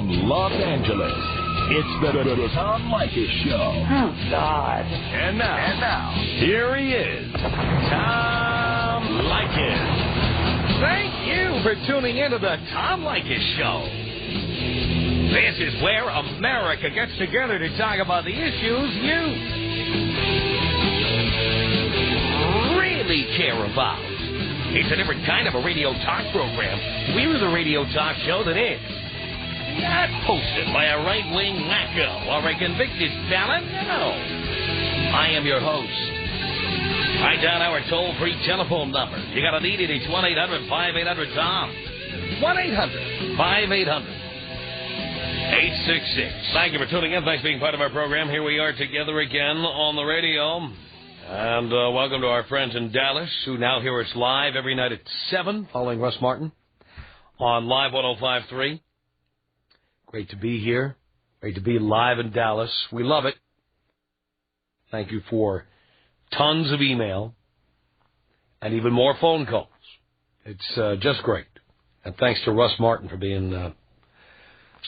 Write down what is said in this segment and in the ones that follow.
from Los Angeles, it's the Tom Leykis Show. Oh, God. And now, here he is, Tom Leykis. Thank you for tuning into the Tom Leykis Show. This is where America gets together to talk about the issues you really care about. It's a different kind of a radio talk program. We're the radio talk show that is not hosted by a right-wing wacko or a convicted felon. No. I am your host. Write down our toll-free telephone number. You got to need it. It's 1-800-5800-TOM. 1-800-5800-866. Thank you for tuning in. Thanks for being part of our program. Here we are together again on the radio. And welcome to our friends in Dallas who now hear us live every night at 7, following Russ Martin on Live 105.3. Great to be here. Great to be live in Dallas. We love it. Thank you for tons of email and even more phone calls. It's just great. And thanks to Russ Martin for being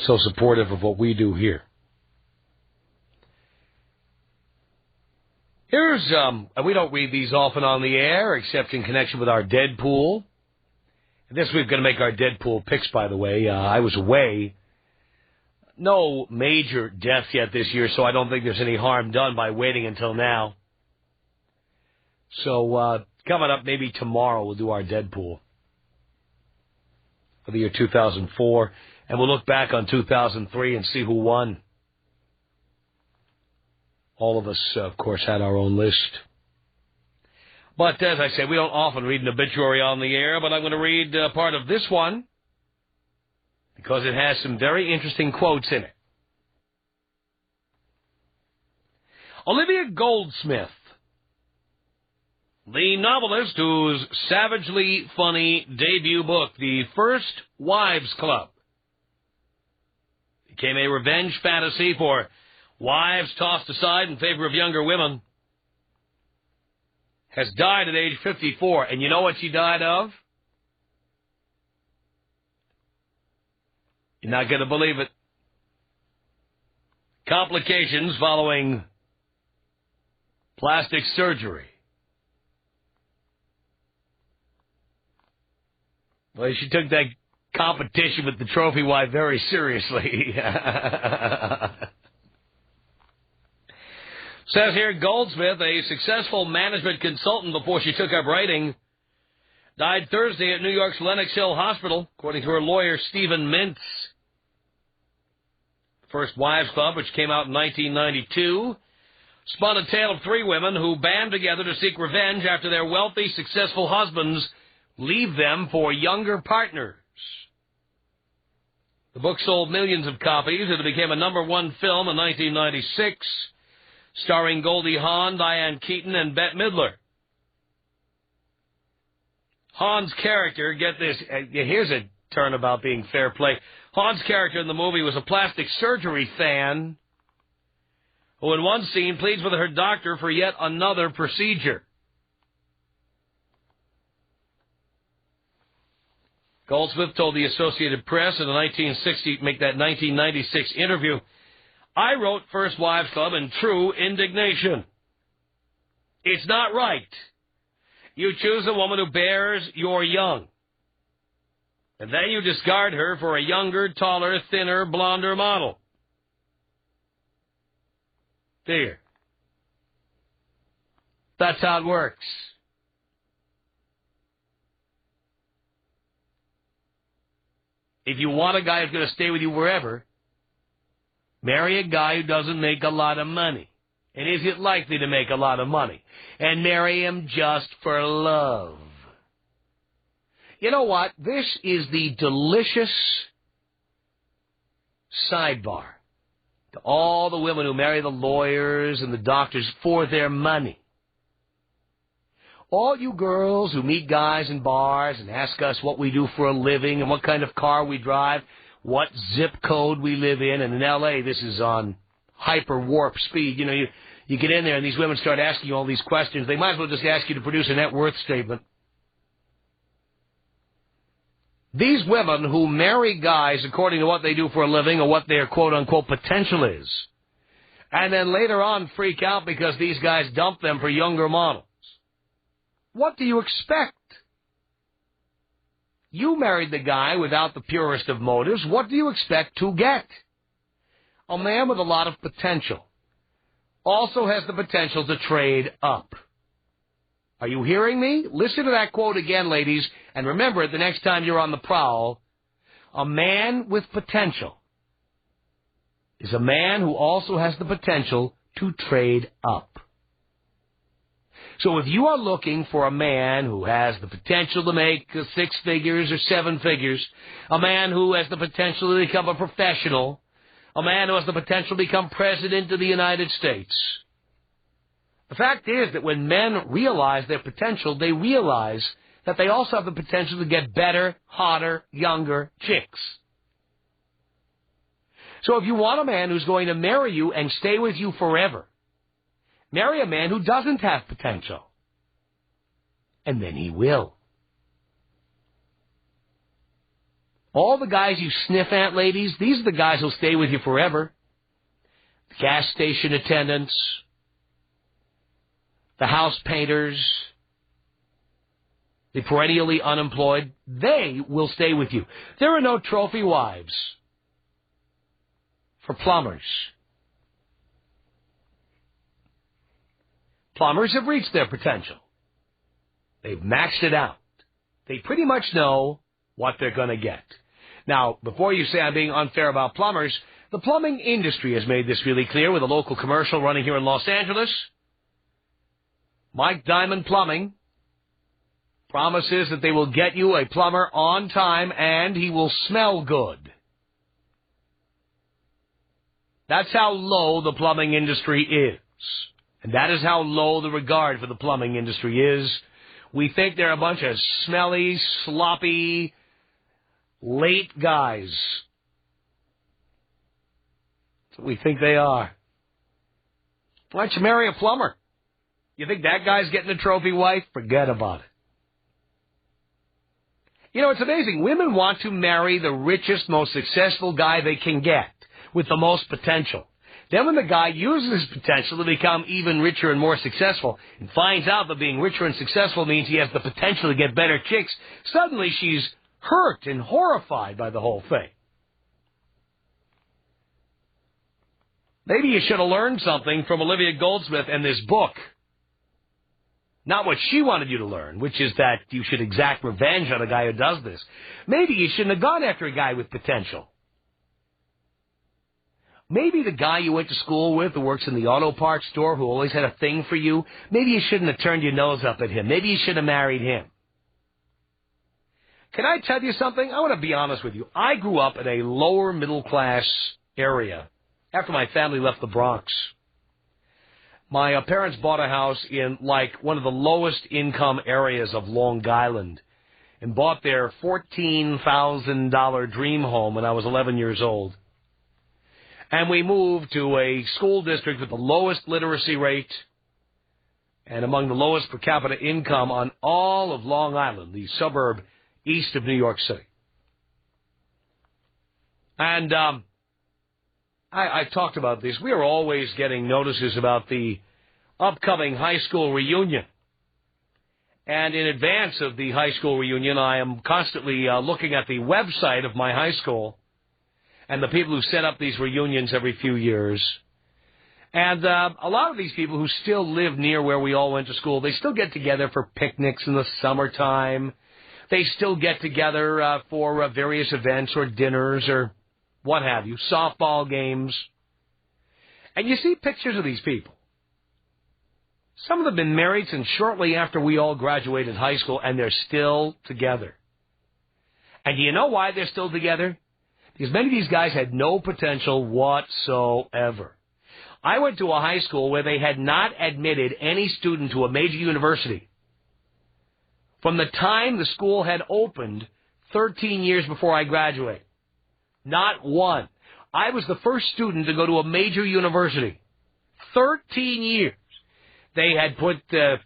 so supportive of what we do here. Here's, we don't read these often on the air, except in connection with our Deadpool. And this week, we're going to make our Deadpool picks, by the way. I was away. No major deaths yet this year, so I don't think there's any harm done by waiting until now. So, coming up maybe tomorrow, we'll do our Deadpool for the year 2004. And we'll look back on 2003 and see who won. All of us, of course, had our own list. But as I say, we don't often read an obituary on the air, but I'm going to read part of this one because it has some very interesting quotes in it. Olivia Goldsmith, the novelist whose savagely funny debut book, The First Wives Club, became a revenge fantasy for wives tossed aside in favor of younger women, has died at age 54. And you know what she died of? You're not going to believe it. Complications following plastic surgery. Well, she took that competition with the trophy wife very seriously. Says here, Goldsmith, a successful management consultant before she took up writing, died Thursday at New York's Lenox Hill Hospital, according to her lawyer, Stephen Mintz. First Wives Club, which came out in 1992, spun a tale of three women who band together to seek revenge after their wealthy, successful husbands leave them for younger partners. The book sold millions of copies, and it became a #1 film in 1996, starring Goldie Hawn, Diane Keaton, and Bette Midler. Hawn's character, get this, here's a turnabout being fair play. Hawn's character in the movie was a plastic surgery fan who in one scene pleads with her doctor for yet another procedure. Goldsmith told the Associated Press in the 1996 interview, "I wrote First Wives Club in true indignation. It's not right. You choose a woman who bears your young, and then you discard her for a younger, taller, thinner, blonder model. There. That's how it works." If you want a guy who's going to stay with you wherever, marry a guy who doesn't make a lot of money and isn't likely to make a lot of money, and marry him just for love. You know what? This is the delicious sidebar to all the women who marry the lawyers and the doctors for their money. All you girls who meet guys in bars and ask us what we do for a living and what kind of car we drive, what zip code we live in, and in L.A. this is on hyper warp speed. You know, you get in there and these women start asking you all these questions. They might as well just ask you to produce a net worth statement. These women who marry guys according to what they do for a living or what their quote-unquote potential is, and then later on freak out because these guys dump them for younger models. What do you expect? You married the guy without the purest of motives. What do you expect to get? A man with a lot of potential also has the potential to trade up. Are you hearing me? Listen to that quote again, ladies, and remember it the next time you're on the prowl. A man with potential is a man who also has the potential to trade up. So if you are looking for a man who has the potential to make 6 figures or 7 figures, a man who has the potential to become a professional, a man who has the potential to become president of the United States, the fact is that when men realize their potential, they realize that they also have the potential to get better, hotter, younger chicks. So if you want a man who's going to marry you and stay with you forever, marry a man who doesn't have potential. And then he will. All the guys you sniff at, ladies, these are the guys who'll stay with you forever. The gas station attendants, the house painters, the perennially unemployed, they will stay with you. There are no trophy wives for plumbers. Plumbers have reached their potential. They've maxed it out. They pretty much know what they're going to get. Now, before you say I'm being unfair about plumbers, the plumbing industry has made this really clear with a local commercial running here in Los Angeles. Mike Diamond Plumbing promises that they will get you a plumber on time and he will smell good. That's how low the plumbing industry is. And that is how low the regard for the plumbing industry is. We think they're a bunch of smelly, sloppy, late guys. That's what we think they are. Why don't you marry a plumber? You think that guy's getting a trophy wife? Forget about it. You know, it's amazing. Women want to marry the richest, most successful guy they can get with the most potential. Then when the guy uses his potential to become even richer and more successful and finds out that being richer and successful means he has the potential to get better chicks, suddenly she's hurt and horrified by the whole thing. Maybe you should have learned something from Olivia Goldsmith and this book. Not what she wanted you to learn, which is that you should exact revenge on a guy who does this. Maybe you shouldn't have gone after a guy with potential. Maybe the guy you went to school with who works in the auto parts store who always had a thing for you, maybe you shouldn't have turned your nose up at him. Maybe you should have married him. Can I tell you something? I want to be honest with you. I grew up in a lower middle class area after my family left the Bronx. My parents bought a house in, like, one of the lowest income areas of Long Island and bought their $14,000 dream home when I was 11 years old. And we moved to a school district with the lowest literacy rate and among the lowest per capita income on all of Long Island, the suburb east of New York City. And I talked about this. We are always getting notices about the upcoming high school reunion. And in advance of the high school reunion, I am constantly looking at the website of my high school and the people who set up these reunions every few years. And a lot of these people who still live near where we all went to school, they still get together for picnics in the summertime. They still get together for various events or dinners or what have you, softball games. And you see pictures of these people. Some of them have been married since shortly after we all graduated high school, and they're still together. And do you know why they're still together? Because many of these guys had no potential whatsoever. I went to a high school where they had not admitted any student to a major university from the time the school had opened 13 years before I graduated. Not one. I was the first student to go to a major university. 13 years. They had put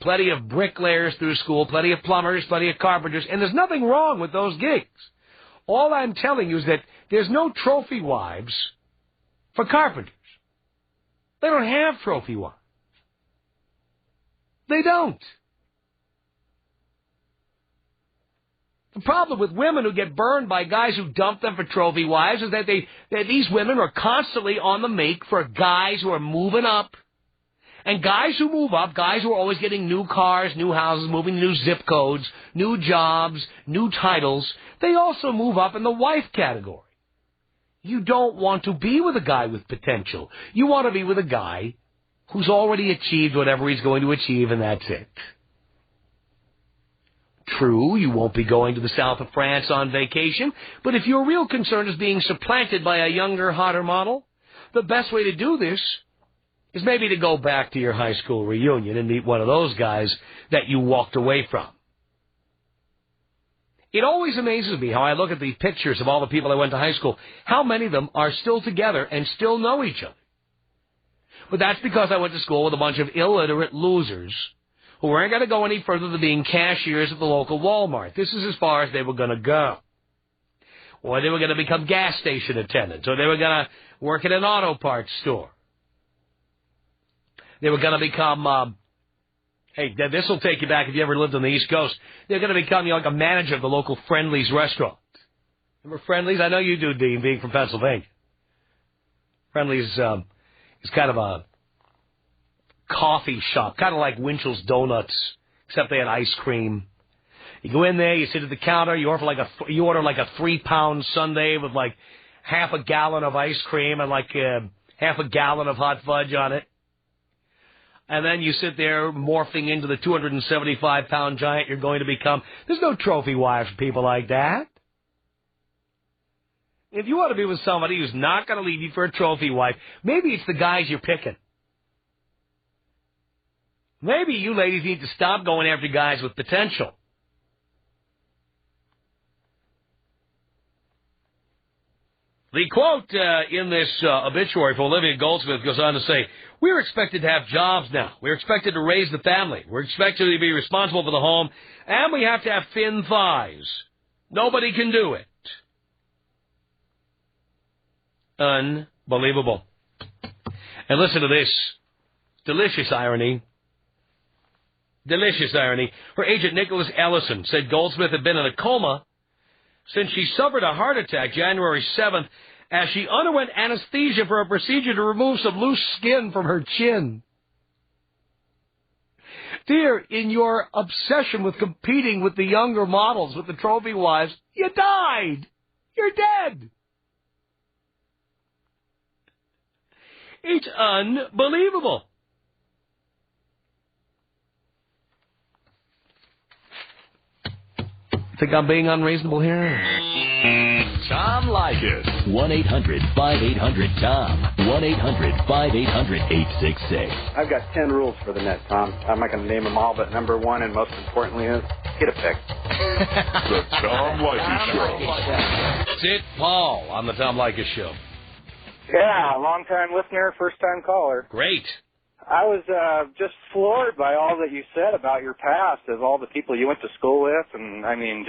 plenty of bricklayers through school, plenty of plumbers, plenty of carpenters, and there's nothing wrong with those gigs. All I'm telling you is that there's no trophy wives for carpenters. They don't have trophy wives. They don't. The problem with women who get burned by guys who dump them for trophy wives is that these women are constantly on the make for guys who are moving up. And guys who move up, guys who are always getting new cars, new houses, moving to new zip codes, new jobs, new titles, they also move up in the wife category. You don't want to be with a guy with potential. You want to be with a guy who's already achieved whatever he's going to achieve, and that's it. True, you won't be going to the south of France on vacation, but if your real concern is being supplanted by a younger, hotter model, the best way to do this is maybe to go back to your high school reunion and meet one of those guys that you walked away from. It always amazes me how I look at the pictures of all the people I went to high school, how many of them are still together and still know each other. But that's because I went to school with a bunch of illiterate losers who weren't going to go any further than being cashiers at the local Walmart. This is as far as they were going to go. Or they were going to become gas station attendants, or they were going to work at an auto parts store. They were going to become, hey, this will take you back if you ever lived on the East Coast. They're going to become like a manager of the local Friendly's restaurant. Remember Friendly's? I know you do, Dean, being from Pennsylvania. Friendly's is kind of a coffee shop, kind of like Winchell's Donuts, except they had ice cream. You go in there, you sit at the counter, you order like a 3-pound sundae with like half a gallon of ice cream and like half a gallon of hot fudge on it. And then you sit there morphing into the 275-pound giant you're going to become. There's no trophy wives for people like that. If you want to be with somebody who's not going to leave you for a trophy wife, maybe it's the guys you're picking. Maybe you ladies need to stop going after guys with potential. The quote in this obituary for Olivia Goldsmith goes on to say, "We're expected to have jobs now. We're expected to raise the family. We're expected to be responsible for the home. And we have to have thin thighs. Nobody can do it." Unbelievable. And listen to this. Delicious irony. Delicious irony. Her agent, Nicholas Ellison, said Goldsmith had been in a coma since she suffered a heart attack January 7th as she underwent anesthesia for a procedure to remove some loose skin from her chin. Dear, in your obsession with competing with the younger models, with the trophy wives, you died. You're dead. It's unbelievable. Think I'm being unreasonable here? Tom Leykis. 1-800-5800-TOM. 1-800-5800-866. I've got 10 rules for the net, Tom. I'm not going to name them all, but number one and most importantly is get a pick. The Tom Leykis Show. That's it, Paul, on the Tom Leykis Show. Yeah, long-time listener, first-time caller. Great. I was just floored by all that you said about your past, of all the people you went to school with, and, I mean,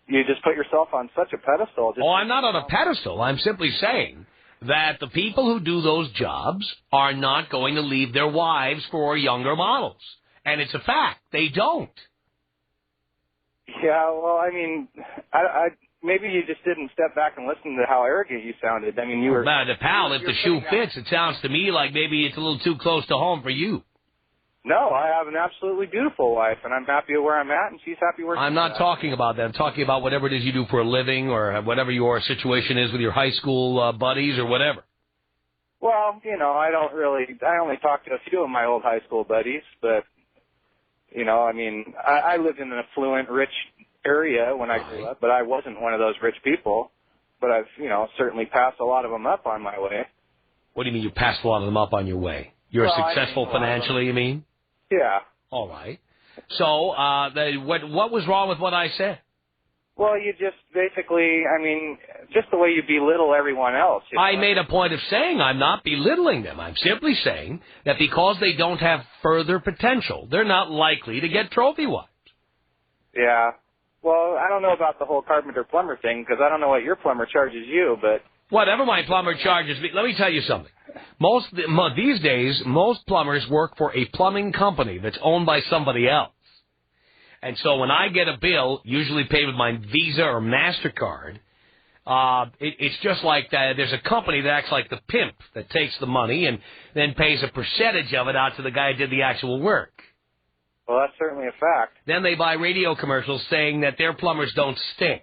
you just put yourself on such a pedestal. I'm not on a pedestal. I'm simply saying that the people who do those jobs are not going to leave their wives for younger models. And it's a fact. They don't. Yeah, well, I mean, maybe you just didn't step back and listen to how arrogant you sounded. I mean, you were... Pal, if the shoe fits, it sounds to me like maybe it's a little too close to home for you. No, I have an absolutely beautiful wife, and I'm happy where I'm at, and she's happy where she's at. I'm not talking about that. I'm talking about whatever it is you do for a living or whatever your situation is with your high school buddies or whatever. Well, you know, I only talk to a few of my old high school buddies, but, you know, I mean, I lived in an affluent, rich area when I grew up, but I wasn't one of those rich people. But I've, you know, certainly passed a lot of them up on my way. What do you mean you passed a lot of them up on your way? You're successful financially, you mean? Yeah. All right. So, what was wrong with what I said? Well, you just basically, I mean, just the way you belittle everyone else. I made a point of saying I'm not belittling them. I'm simply saying that because they don't have further potential, they're not likely to get trophy wives. Yeah. Well, I don't know about the whole carpenter-plumber thing because I don't know what your plumber charges you, but... Whatever my plumber charges me, let me tell you something. These days, most plumbers work for a plumbing company that's owned by somebody else. And so when I get a bill, usually paid with my Visa or MasterCard, it's just like that. There's a company that acts like the pimp that takes the money and then pays a percentage of it out to the guy who did the actual work. Well, that's certainly a fact. Then they buy radio commercials saying that their plumbers don't stink.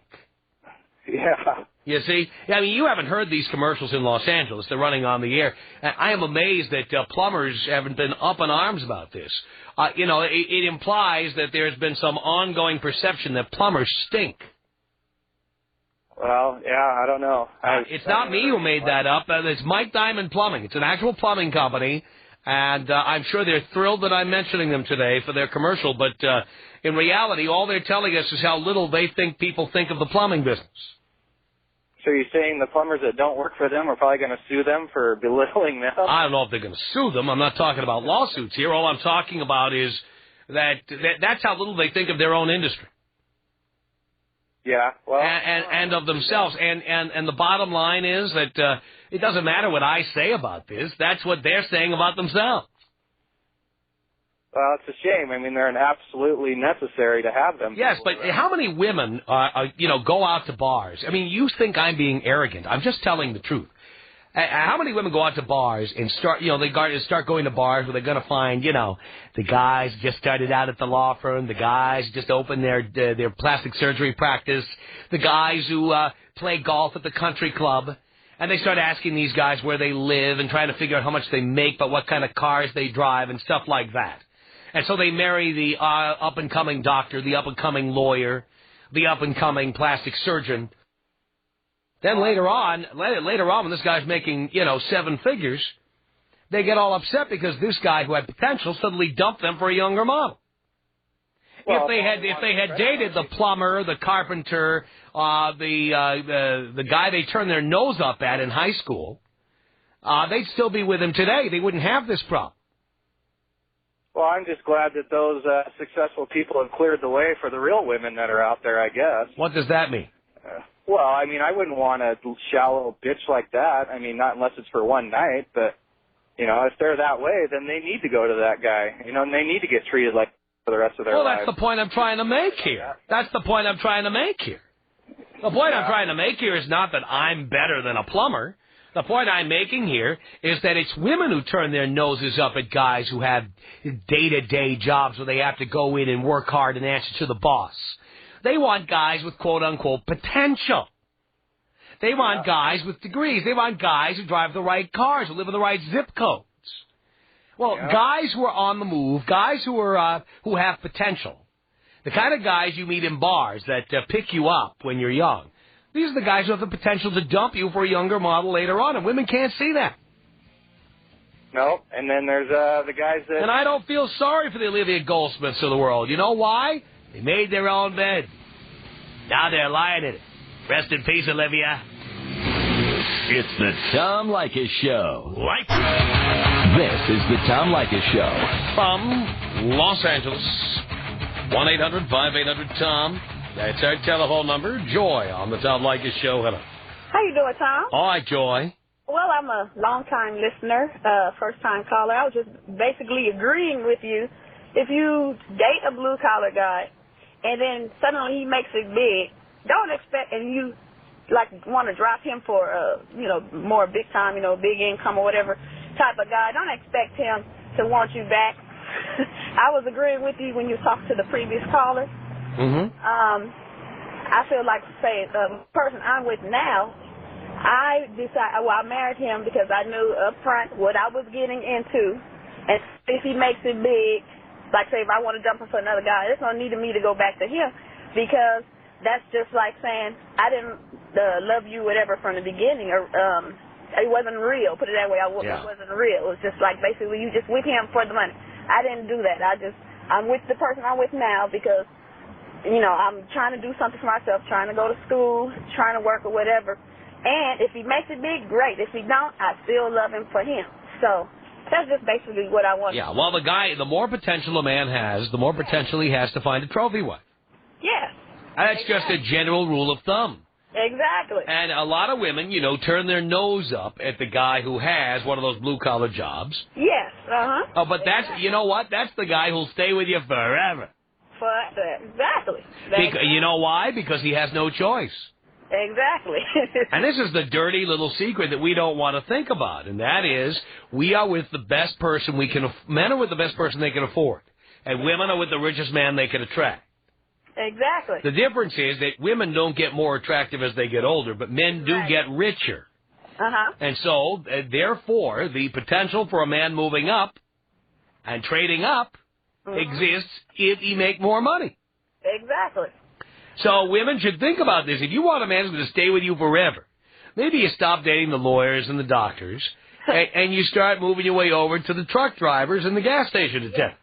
Yeah. You see? I mean, you haven't heard these commercials in Los Angeles. They're running on the air. And I am amazed that plumbers haven't been up in arms about this. It implies that there's been some ongoing perception that plumbers stink. Well, yeah, I don't know. It's not me who made that up. It's Mike Diamond Plumbing. It's an actual plumbing company, and I'm sure they're thrilled that I'm mentioning them today for their commercial. But in reality, all they're telling us is how little they think people think of the plumbing business. So you're saying the plumbers that don't work for them are probably going to sue them for belittling them? I don't know if they're going to sue them. I'm not talking about lawsuits here. All I'm talking about is that's how little they think of their own industry. Yeah, well... And of themselves. And the bottom line is that it doesn't matter what I say about this. That's what they're saying about themselves. Well, it's a shame. I mean, they're absolutely necessary to have them. Yes, but how many women, go out to bars? I mean, you think I'm being arrogant. I'm just telling the truth. How many women go out to bars and start going to bars where they're going to find, the guys just started out at the law firm, the guys just opened their plastic surgery practice, the guys who play golf at the country club, and they start asking these guys where they live and trying to figure out how much they make, but what kind of cars they drive and stuff like that. And so they marry the up-and-coming doctor, the up-and-coming lawyer, the up-and-coming plastic surgeon. Then later on, when this guy's making, 7 figures, they get all upset because this guy who had potential suddenly dumped them for a younger model. Well, if they had dated the plumber, the carpenter, the guy they turned their nose up at in high school, they'd still be with him today. They wouldn't have this problem. Well, I'm just glad that those successful people have cleared the way for the real women that are out there, I guess. What does that mean? Well, I mean, I wouldn't want a shallow bitch like that. I mean, not unless it's for one night, but, if they're that way, then they need to go to that guy, and they need to get treated like for the rest of their lives. Well, that's the point I'm trying to make here. That's the point I'm trying to make here. The point I'm trying to make here is not that I'm better than a plumber. The point I'm making here is that it's women who turn their noses up at guys who have day-to-day jobs where they have to go in and work hard and answer to the boss. They want guys with quote-unquote potential. They want guys with degrees. They want guys who drive the right cars, who live in the right zip codes. Well, guys who are on the move, guys who have potential, the kind of guys you meet in bars that pick you up when you're young, these are the guys who have the potential to dump you for a younger model later on, and women can't see that. No, and then there's the guys that... And I don't feel sorry for the Olivia Goldsmiths of the world. You know why? They made their own bed. Now they're lying in it. Rest in peace, Olivia. It's the Tom Leykis Show. This is the Tom Leykis Show. From Los Angeles, 1-800-5800-TOM. That's our telephone number. Joy on the Tom Leykis Show. Hello. How you doing, Tom? All right, Joy. Well, I'm a long-time listener, first-time caller. I was just basically agreeing with you. If you date a blue-collar guy, and then suddenly he makes it big, don't expect, and you, want to drop him for, more big-time, big income or whatever type of guy, don't expect him to want you back. I was agreeing with you when you talked to the previous caller. Mm-hmm. I feel like, say, the person I'm with now, I married him because I knew up front what I was getting into. And if he makes it big, like, say, if I want to jump in for another guy, there's no need of me to go back to him because that's just like saying I didn't love you, whatever, from the beginning. Or it wasn't real. Put it that way. It wasn't real. It was just like basically you just with him for the money. I didn't do that. I'm with the person I'm with now because, I'm trying to do something for myself, trying to go to school, trying to work or whatever. And if he makes it big, great. If he don't, I still love him for him. So that's just basically what I want. Yeah, well, the more potential a man has, the more potential he has to find a trophy wife. Yes. That's just a general rule of thumb. Exactly. And a lot of women, you know, turn their nose up at the guy who has one of those blue-collar jobs. Yes, Oh, but that's, you know what? That's the guy who'll stay with you forever. Exactly. You know why? Because he has no choice. Exactly. And this is the dirty little secret that we don't want to think about, and that is we are with the best person we can. Men are with the best person they can afford, and women are with the richest man they can attract. Exactly. The difference is that women don't get more attractive as they get older, but men do get richer. And so, therefore, the potential for a man moving up and trading up exists if he make more money. Exactly. So women should think about this. If you want a man who's going to stay with you forever, maybe you stop dating the lawyers and the doctors, and you start moving your way over to the truck drivers and the gas station attendants.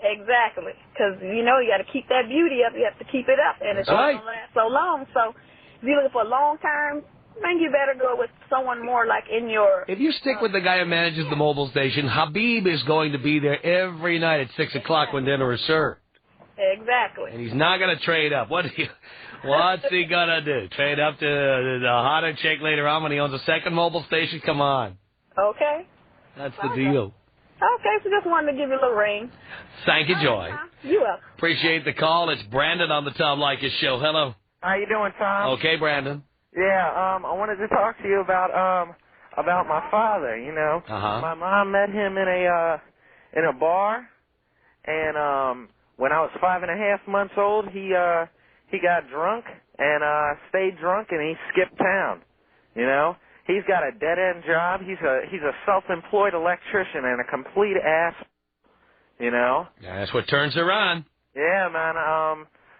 Exactly. Because, you know, you got to keep that beauty up. You have to keep it up. And it's not going to last so long. So if you're looking for long term, I think you better go with someone more like in your... If you stick with the guy who manages the mobile station, Habib is going to be there every night at 6 o'clock when dinner is served. Exactly. And he's not going to trade up. What's he going to do? Trade up to the hotter chick later on when he owns a second mobile station? Come on. Okay. That's the deal. Okay, so just wanted to give you a little ring. Thank you, Joy. You're welcome. Appreciate the call. It's Brandon on the Tom Leykis show. Hello. How you doing, Tom? Okay, Brandon. Yeah, I wanted to talk to you about my father. You know, my mom met him in a bar, and when I was 5.5 months old, he got drunk and stayed drunk, and he skipped town. You know, he's got a dead-end job. He's a self-employed electrician and a complete ass. You know. Yeah, that's what turns her on. Yeah, man.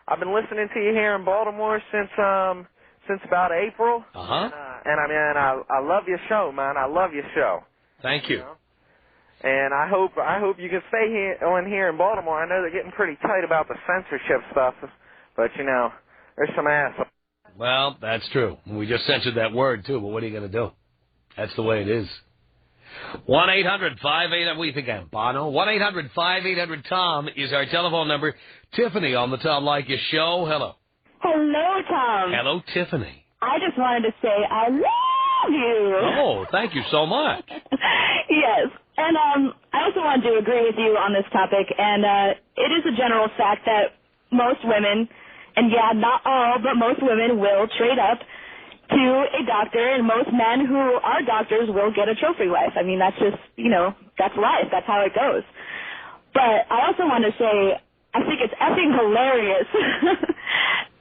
I've been listening to you here in Baltimore since about April. And I mean, I love your show, man. I love your show. Thank you. You know? And I hope you can stay here in Baltimore. I know they're getting pretty tight about the censorship stuff, but you know, there's some assholes. Well, that's true. We just censored that word too. But what are you going to do? That's the way it is. 1-800-5800. We think I'm Bono. 1-800-5800-TOM is our telephone number. Tiffany on the Tom Leykis show. Hello. Hello, Tom. Hello, Tiffany. I just wanted to say I love you. Oh, thank you so much. Yes. And I also wanted to agree with you on this topic. And it is a general fact that most women, and yeah, not all, but most women will trade up to a doctor, and most men who are doctors will get a trophy wife. I mean, that's just, you know, that's life. That's how it goes. But I also want to say I think it's effing hilarious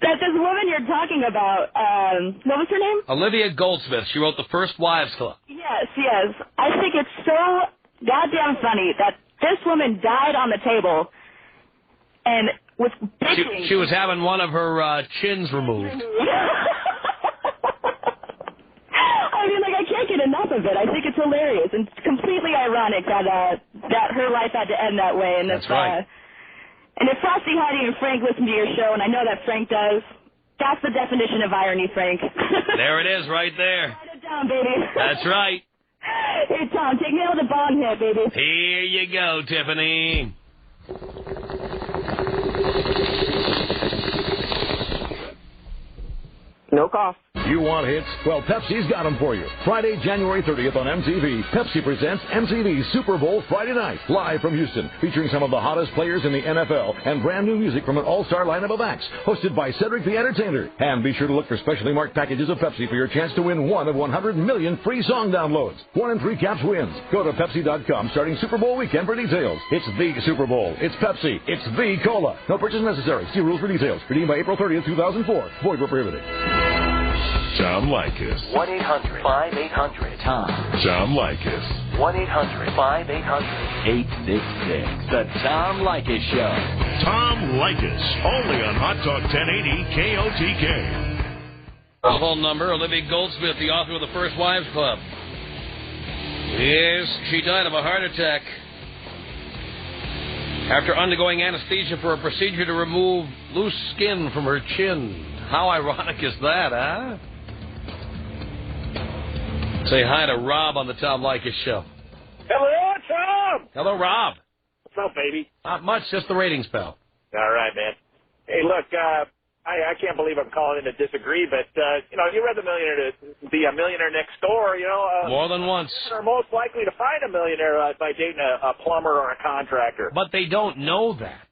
that this woman you're talking about, what was her name? Olivia Goldsmith. She wrote The First Wives Club. Yes, yes. I think it's so goddamn funny that this woman died on the table and was bitching. She was having one of her chins removed. I mean, like, I can't get enough of it. I think it's hilarious and completely ironic that her life had to end that way. And that's right. And if Frosty, Heidi, and Frank listen to your show, and I know that Frank does, that's the definition of irony, Frank. There it is, right there. Write it down, baby. That's right. Hey, Tom, take me out of the bong hit, baby. Here you go, Tiffany. No cost. You want hits? Well, Pepsi's got them for you. Friday, January 30th on MTV, Pepsi presents MTV's Super Bowl Friday night, live from Houston, featuring some of the hottest players in the NFL and brand new music from an all-star lineup of acts, hosted by Cedric the Entertainer. And be sure to look for specially marked packages of Pepsi for your chance to win one of 100 million free song downloads. 1 in 3 caps wins. Go to Pepsi.com starting Super Bowl weekend for details. It's the Super Bowl. It's Pepsi. It's the Cola. No purchase necessary. See rules for details. Redeemed by April 30th, 2004. Void where prohibited. Tom Leykis. 1-800-5800-TOM. Tom Leykis. 1-800-5800-866. The Tom Leykis Show. Tom Leykis. Only on Hot Talk 1080 KOTK. Phone number, Olivia Goldsmith, the author of The First Wives Club. Yes, she died of a heart attack after undergoing anesthesia for a procedure to remove loose skin from her chin. How ironic is that, huh? Say hi to Rob on the Tom Leykis show. Hello, Tom. Hello, Rob. What's up, baby? Not much, just the ratings, pal. All right, man. Hey, look, I can't believe I'm calling in to disagree, but, you read The Millionaire Next Door, More than once. They're most likely to find a millionaire by dating a plumber or a contractor. But they don't know that.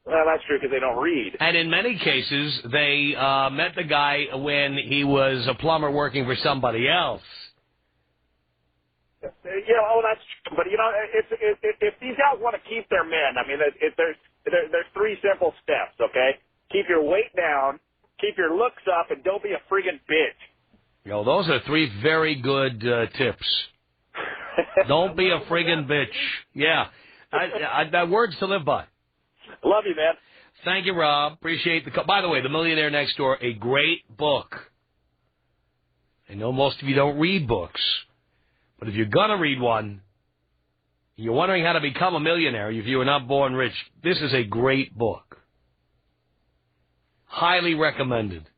Well, that's true because they don't read. And in many cases, they met the guy when he was a plumber working for somebody else. That's true. But, if these guys want to keep their men, I mean, there's three simple steps, okay? Keep your weight down, keep your looks up, and don't be a friggin' bitch. Those are three very good tips. Don't be a friggin' bitch. Yeah. That word's to live by. Love you, man. Thank you, Rob. Appreciate the call. By the way, The Millionaire Next Door, a great book. I know most of you don't read books, but if you're going to read one, you're wondering how to become a millionaire if you were not born rich, this is a great book. Highly recommended.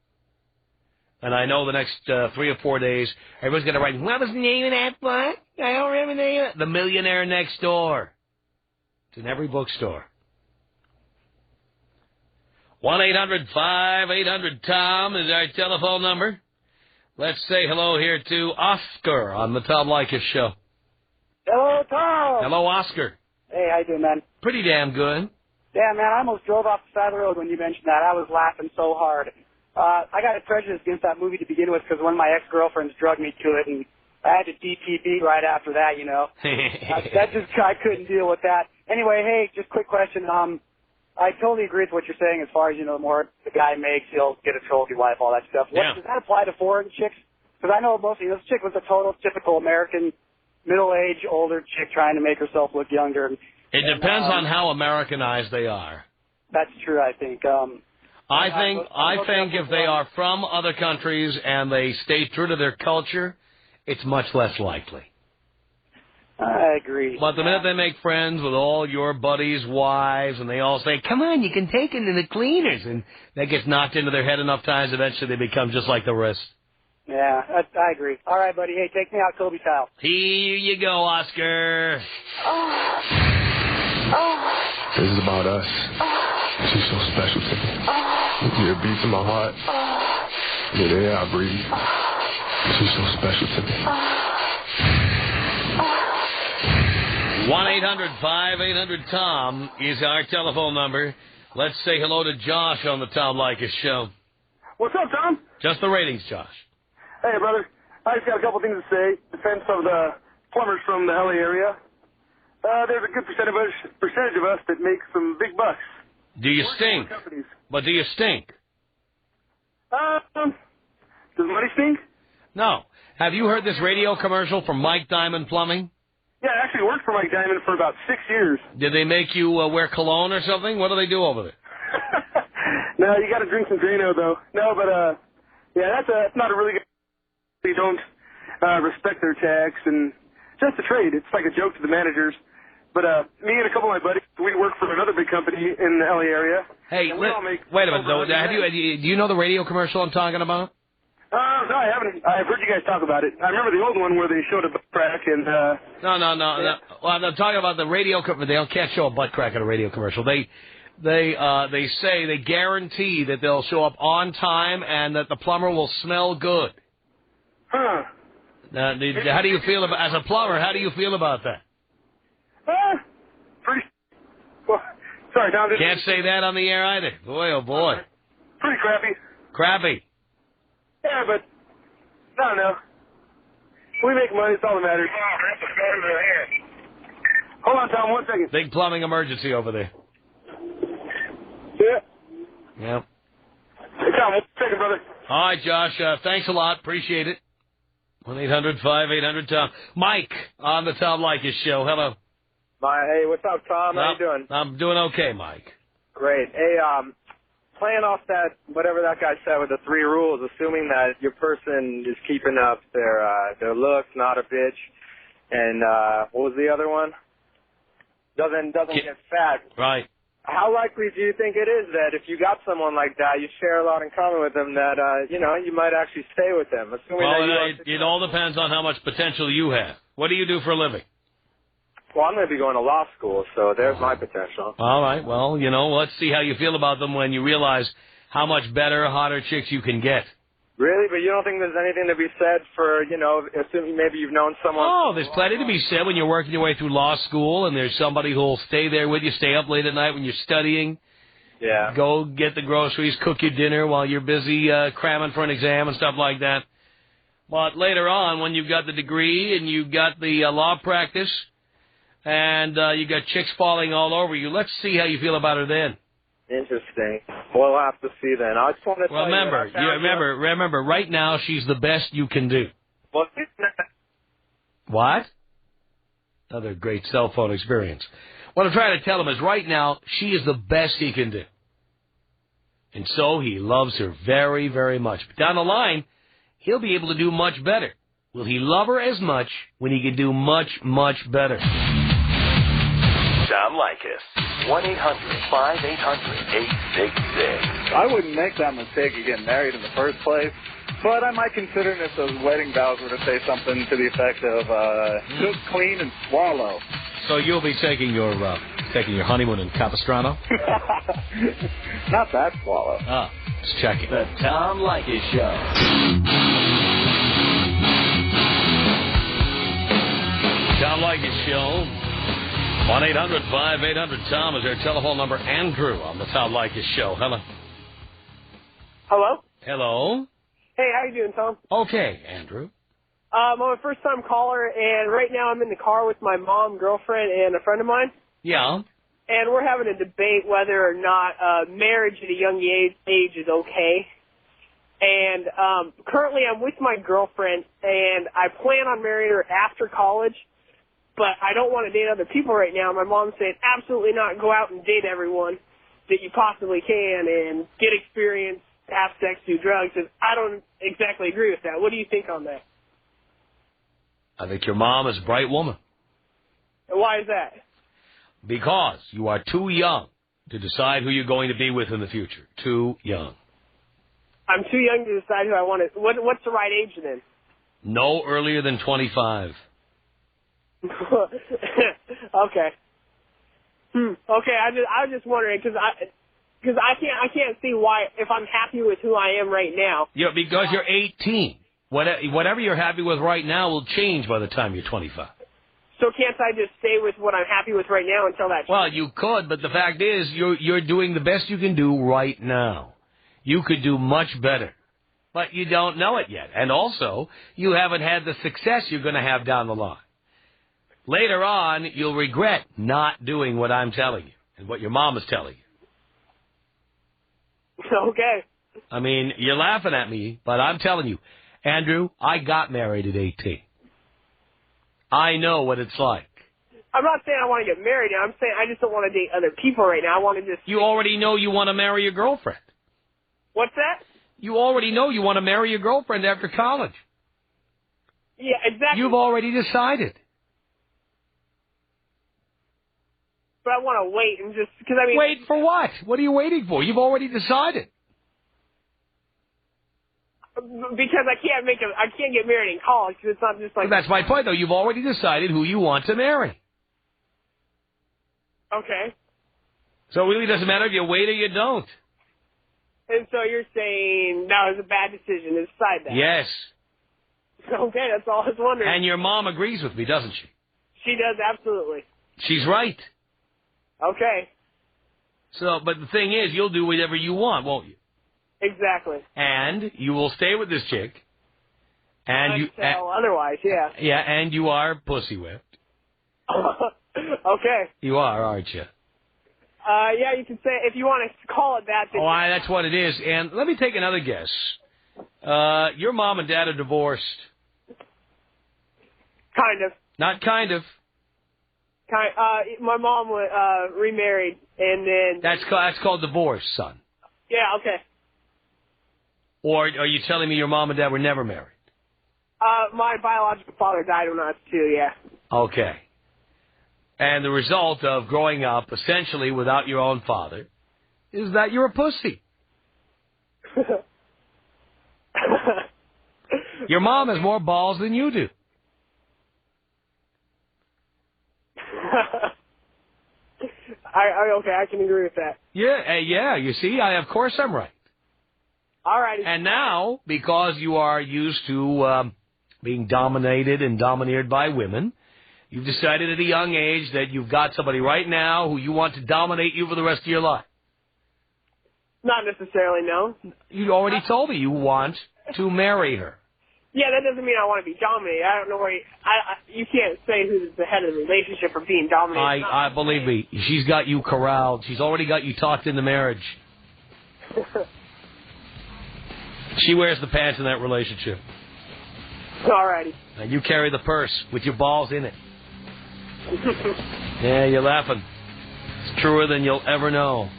And I know the next 3 or 4 days, everyone's going to write, what was the name of that book? I don't remember the name of it. The Millionaire Next Door. It's in every bookstore. 1-800-5800-TOM is our telephone number. Let's say hello here to Oscar on the Tom Leykis Show. Hello, Tom. Hello, Oscar. Hey, how you doing, man? Pretty damn good. Yeah, man, I almost drove off the side of the road when you mentioned that. I was laughing so hard. I got a prejudice against that movie to begin with because one of my ex-girlfriends drugged me to it, and I had to DTB right after that, I couldn't deal with that. Anyway, hey, just quick question. I totally agree with what you're saying as far as, the more the guy makes, he'll get a trophy wife, all that stuff. Does that apply to foreign chicks? Because I know mostly this chick was a total typical American middle-aged, older chick trying to make herself look younger. It depends on how Americanized they are. That's true, I think. I think if they are from other countries and they stay true to their culture, it's much less likely. I agree. But the minute they make friends with all your buddies' wives and they all say, come on, you can take him to the cleaners, and that gets knocked into their head enough times, eventually they become just like the rest. Yeah, I agree. All right, buddy. Hey, take me out Kobe style. Here you go, Oscar. This is about us. She's so special to me. You're a beat to my heart. You're the air I breathe. She's so special to me. 1-800-5800-TOM is our telephone number. Let's say hello to Josh on the Tom Leykis Show. What's up, Tom? Just the ratings, Josh. Hey, brother. I just got a couple things to say. Defense of the plumbers from the LA area. There's a good percentage of us that make some big bucks. Do you stink? But do you stink? Does money stink? No. Have you heard this radio commercial from Mike Diamond Plumbing? Yeah, I actually worked for Mike Diamond for about 6 years. Did they make you wear cologne or something? What do they do over there? No, you got to drink some Drano, though. No, but, that's not a really good... They don't respect their tax, and just a trade. It's like a joke to the managers. But me and a couple of my buddies, we work for another big company in the LA area. Hey, wait a minute, though. Do you know the radio commercial I'm talking about? No, I haven't. I've heard you guys talk about it. I remember the old one where they showed a butt crack and... No. Well, I'm talking about the radio... They can't show a butt crack in a radio commercial. They guarantee that they'll show up on time and that the plumber will smell good. Huh. Now, how do you feel about... As a plumber, how do you feel about that? Pretty... Well, sorry, Tom. Can't say that on the air either. Boy, oh boy. Pretty crappy. Crappy. Yeah, but... I don't know. We make money, it's all that matters. Hold on, Tom, 1 second. Big plumbing emergency over there. Yeah. Yep. Hey, Tom, 1 second, brother. All right, Josh. Thanks a lot. Appreciate it. 1-800-5800-TOM. Mike on the Tom Leykis Show. Hello. Hey, what's up, Tom? How you doing? I'm doing okay, Mike. Great. Hey, playing off that, whatever that guy said with the 3 rules, assuming that your person is keeping up their looks, not a bitch, and what was the other one? Doesn't get fat. Right. How likely do you think it is that if you got someone like that, you share a lot in common with them, that you might actually stay with them? Assuming it all depends on how much potential you have. What do you do for a living? Well, I'm going to be going to law school, so there's my potential. All right. Well, let's see how you feel about them when you realize how much better, hotter chicks you can get. Really? But you don't think there's anything to be said for, assuming maybe you've known someone... Oh, there's plenty to be said when you're working your way through law school, and there's somebody who'll stay there with you, stay up late at night when you're studying. Yeah. Go get the groceries, cook your dinner while you're busy cramming for an exam and stuff like that. But later on, when you've got the degree and you've got the law practice and you got chicks falling all over you, let's see how you feel about her then. Interesting. We'll have to see then. I just want to tell remember, right now she's the best you can do. Well, what? Another great cell phone experience. What I'm trying to tell him is right now she is the best he can do. And so he loves her very, very much. But down the line, he'll be able to do much better. Will he love her as much when he can do much, much better? Tom Leykis. 1-800-5800-866. I wouldn't make that mistake of getting married in the first place, but I might consider it if those wedding vows were to say something to the effect of cook, clean, and swallow. So you'll be taking your honeymoon in Capistrano? Not that swallow. Ah, just checking. The Tom Leykis Show. Tom Leykis Show. 1-800-5800-TOM is our telephone number. Andrew on the Tom Leykis Show. Hello. Hello? Hello. Hey, how you doing, Tom? Okay, Andrew. I'm a first-time caller, and right now I'm in the car with my mom, girlfriend, and a friend of mine. Yeah. And we're having a debate whether or not marriage at a young age is okay. And currently I'm with my girlfriend, and I plan on marrying her after college, but I don't want to date other people right now. My mom's saying, absolutely not, go out and date everyone that you possibly can and get experience, have sex, do drugs. And I don't exactly agree with that. What do you think on that? I think your mom is a bright woman. And why is that? Because you are too young to decide who you're going to be with in the future. Too young. I'm too young to decide who I want to... What's the right age then? No earlier than 25. Okay. Okay, I was just wondering because I can't see why, if I'm happy with who I am right now. Yeah, because you're 18. Whatever you're happy with right now will change by the time you're 25. So can't I just stay with what I'm happy with right now until that changes? Well, you could, but the fact is you're doing the best you can do right now. You could do much better, but you don't know it yet. And also, you haven't had the success you're going to have down the line. Later on, you'll regret not doing what I'm telling you and what your mom is telling you. Okay. I mean, you're laughing at me, but I'm telling you, Andrew, I got married at 18. I know what it's like. I'm not saying I want to get married now. I'm saying I just don't want to date other people right now. I want to just... You already know you want to marry your girlfriend. What's that? You already know you want to marry your girlfriend after college. Yeah, exactly. You've already decided. But I want to wait and just... Cause I mean, wait for what? What are you waiting for? You've already decided. Because I can't get married in college because it's not just like... Well, that's my point, though. You've already decided who you want to marry. Okay. So it really doesn't matter if you wait or you don't. And so you're saying that was a bad decision to decide that? Yes. Okay, that's all I was wondering. And your mom agrees with me, doesn't she? She does, absolutely. She's right. Okay. So, but the thing is, you'll do whatever you want, won't you? Exactly. And you will stay with this chick. And otherwise, yeah. Yeah, and you are pussy whipped. Okay. You are, aren't you? Yeah, you can say, if you want to call it that. Oh, that's what it is. And let me take another guess. Your mom and dad are divorced. Kind of. Not kind of. My mom remarried, and then... That's called divorce, son. Yeah, okay. Or are you telling me your mom and dad were never married? My biological father died when I was 2, yeah. Okay. And the result of growing up essentially without your own father is that you're a pussy. Your mom has more balls than you do. Okay, I can agree with that. Yeah, you see, of course I'm right. All right. And now, because you are used to being dominated and domineered by women, you've decided at a young age that you've got somebody right now who you want to dominate you for the rest of your life. Not necessarily, no. You already told me you want to marry her. Yeah, that doesn't mean I want to be dominated. I don't know where you can't say who's the head of the relationship or being dominated. I believe me, she's got you corralled. She's already got you talked into marriage. She wears the pants in that relationship. Alrighty. And you carry the purse with your balls in it. Yeah, you're laughing. It's truer than you'll ever know.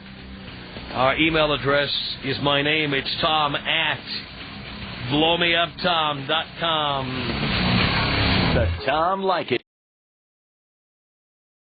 Our email address is my name. It's Tom at blowmeuptom.com. The Tom Leykis